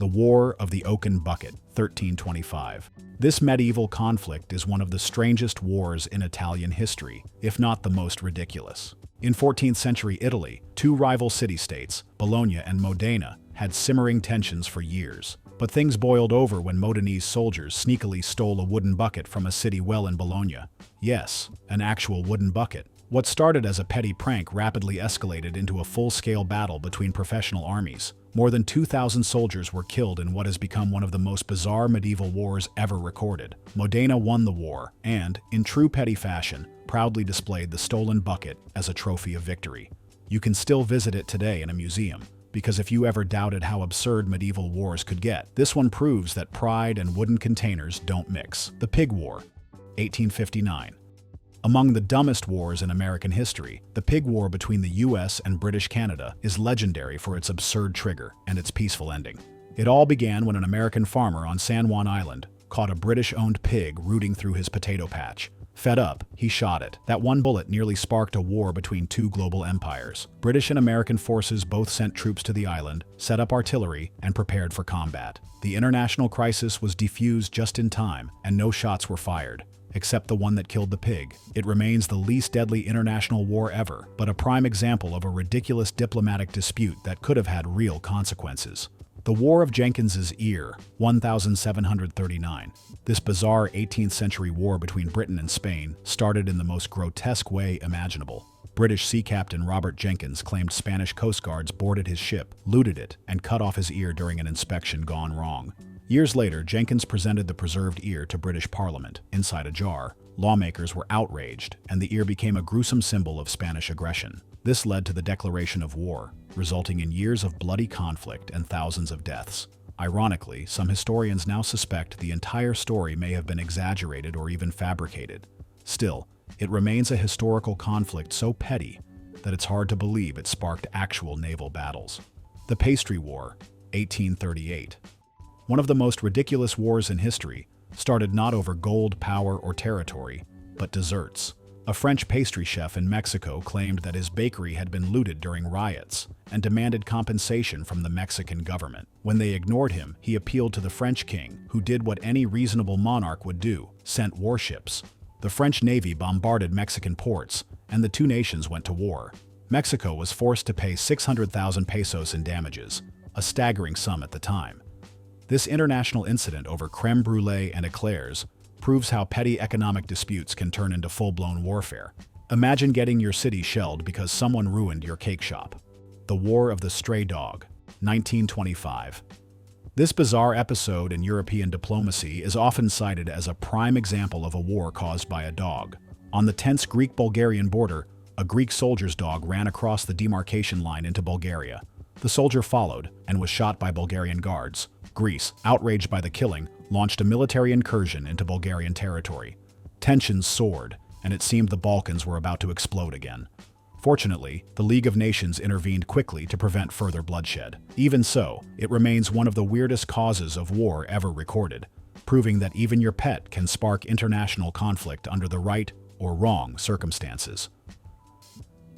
the War of the Oaken Bucket, 1325. This medieval conflict is one of the strangest wars in Italian history, if not the most ridiculous. In 14th century Italy, two rival city-states, Bologna and Modena, had simmering tensions for years. But things boiled over when Modenese soldiers sneakily stole a wooden bucket from a city well in Bologna. Yes, an actual wooden bucket. What started as a petty prank rapidly escalated into a full-scale battle between professional armies. More than 2,000 soldiers were killed in what has become one of the most bizarre medieval wars ever recorded. Modena won the war and, in true petty fashion, proudly displayed the stolen bucket as a trophy of victory. You can still visit it today in a museum, because if you ever doubted how absurd medieval wars could get, this one proves that pride and wooden containers don't mix. The Pig War, 1859. Among the dumbest wars in American history, the Pig War between the US and British Canada is legendary for its absurd trigger and its peaceful ending. It all began when an American farmer on San Juan Island caught a British-owned pig rooting through his potato patch. Fed up, he shot it. That one bullet nearly sparked a war between two global empires. British and American forces both sent troops to the island, set up artillery, and prepared for combat. The international crisis was defused just in time, and no shots were fired, except the one that killed the pig. It remains the least deadly international war ever, but a prime example of a ridiculous diplomatic dispute that could have had real consequences. The War of Jenkins Ear, 1739. This bizarre 18th century war between Britain and Spain started in the most grotesque way imaginable. British sea captain Robert Jenkins claimed Spanish coast guards boarded his ship, looted it, and cut off his ear during an inspection gone wrong. Years later, Jenkins presented the preserved ear to British Parliament, inside a jar. Lawmakers were outraged, and the ear became a gruesome symbol of Spanish aggression. This led to the declaration of war, resulting in years of bloody conflict and thousands of deaths. Ironically, some historians now suspect the entire story may have been exaggerated or even fabricated. Still, it remains a historical conflict so petty that it's hard to believe it sparked actual naval battles. The Pastry War, 1838. One of the most ridiculous wars in history started not over gold, power, or territory, but desserts. A French pastry chef in Mexico claimed that his bakery had been looted during riots and demanded compensation from the Mexican government. When they ignored him, he appealed to the French king, who did what any reasonable monarch would do, sent warships. The French Navy bombarded Mexican ports, and the two nations went to war. Mexico was forced to pay 600,000 pesos in damages, a staggering sum at the time. This international incident over crème brûlée and eclairs proves how petty economic disputes can turn into full-blown warfare. Imagine getting your city shelled because someone ruined your cake shop. The War of the Stray Dog, 1925. This bizarre episode in European diplomacy is often cited as a prime example of a war caused by a dog. On the tense Greek-Bulgarian border, a Greek soldier's dog ran across the demarcation line into Bulgaria. The soldier followed and was shot by Bulgarian guards. Greece, outraged by the killing, launched a military incursion into Bulgarian territory. Tensions soared, and it seemed the Balkans were about to explode again. Fortunately, the League of Nations intervened quickly to prevent further bloodshed. Even so, it remains one of the weirdest causes of war ever recorded, proving that even your pet can spark international conflict under the right or wrong circumstances.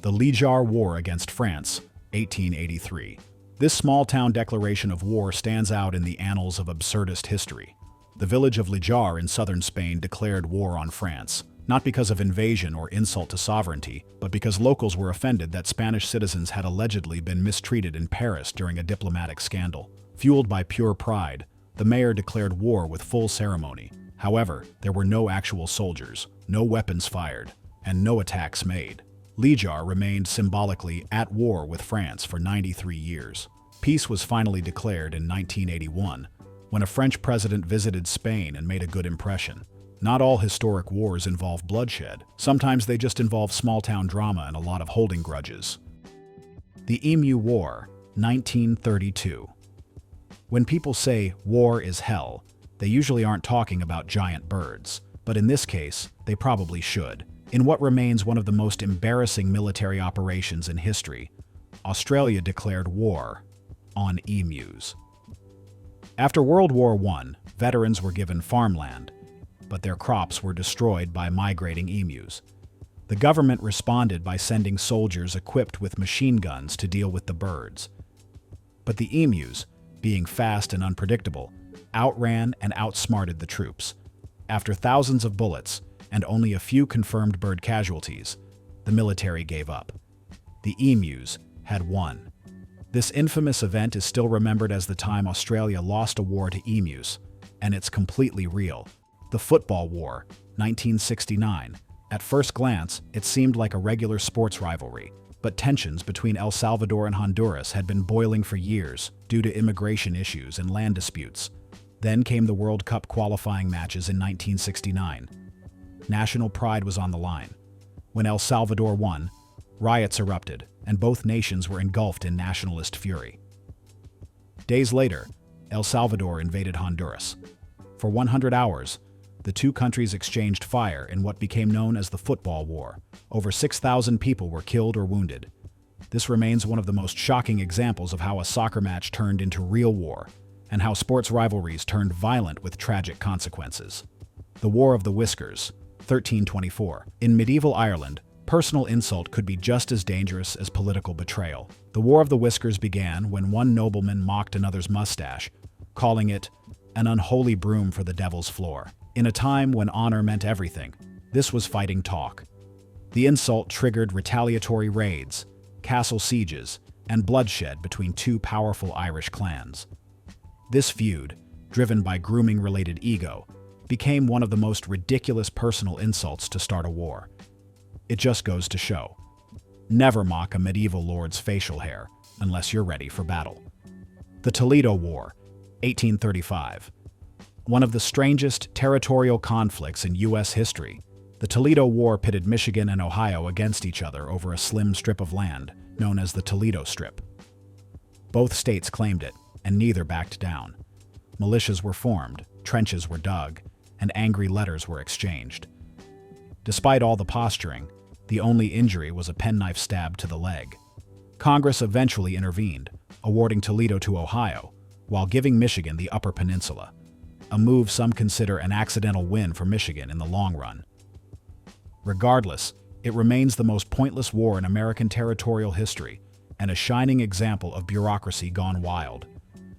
The Ljar War against France, 1883. This small-town declaration of war stands out in the annals of absurdist history. The village of Ljar in southern Spain declared war on France, not because of invasion or insult to sovereignty, but because locals were offended that Spanish citizens had allegedly been mistreated in Paris during a diplomatic scandal. Fueled by pure pride, the mayor declared war with full ceremony. However, there were no actual soldiers, no weapons fired, and no attacks made. Ljar remained symbolically at war with France for 93 years. Peace was finally declared in 1981, when a French president visited Spain and made a good impression. Not all historic wars involve bloodshed. Sometimes they just involve small-town drama and a lot of holding grudges. The Emu War, 1932. When people say war is hell, they usually aren't talking about giant birds, but in this case, they probably should. In what remains one of the most embarrassing military operations in history, Australia declared war on emus. After World War I, veterans were given farmland, but their crops were destroyed by migrating emus. The government responded by sending soldiers equipped with machine guns to deal with the birds. But the emus, being fast and unpredictable, outran and outsmarted the troops. After thousands of bullets and only a few confirmed bird casualties, the military gave up. The emus had won. This infamous event is still remembered as the time Australia lost a war to emus, and it's completely real. The Football War, 1969. At first glance, it seemed like a regular sports rivalry, but tensions between El Salvador and Honduras had been boiling for years due to immigration issues and land disputes. Then came the World Cup qualifying matches in 1969. National pride was on the line. When El Salvador won, riots erupted, and both nations were engulfed in nationalist fury. Days later, El Salvador invaded Honduras. For 100 hours, the two countries exchanged fire in what became known as the Football War. Over 6,000 people were killed or wounded. This remains one of the most shocking examples of how a soccer match turned into real war, and how sports rivalries turned violent with tragic consequences. The War of the Whiskers, 1324. In medieval Ireland, personal insult could be just as dangerous as political betrayal. The War of the Whiskers began when one nobleman mocked another's mustache, calling it an unholy broom for the devil's floor. In a time when honor meant everything, this was fighting talk. The insult triggered retaliatory raids, castle sieges, and bloodshed between two powerful Irish clans. This feud, driven by grooming-related ego, became one of the most ridiculous personal insults to start a war. It just goes to show. Never mock a medieval lord's facial hair unless you're ready for battle. The Toledo War, 1835. One of the strangest territorial conflicts in U.S. history, the Toledo War pitted Michigan and Ohio against each other over a slim strip of land known as the Toledo Strip. Both states claimed it, and neither backed down. Militias were formed, trenches were dug, and angry letters were exchanged. Despite all the posturing, the only injury was a penknife stab to the leg. Congress eventually intervened, awarding Toledo to Ohio, while giving Michigan the Upper Peninsula, a move some consider an accidental win for Michigan in the long run. Regardless, it remains the most pointless war in American territorial history and a shining example of bureaucracy gone wild.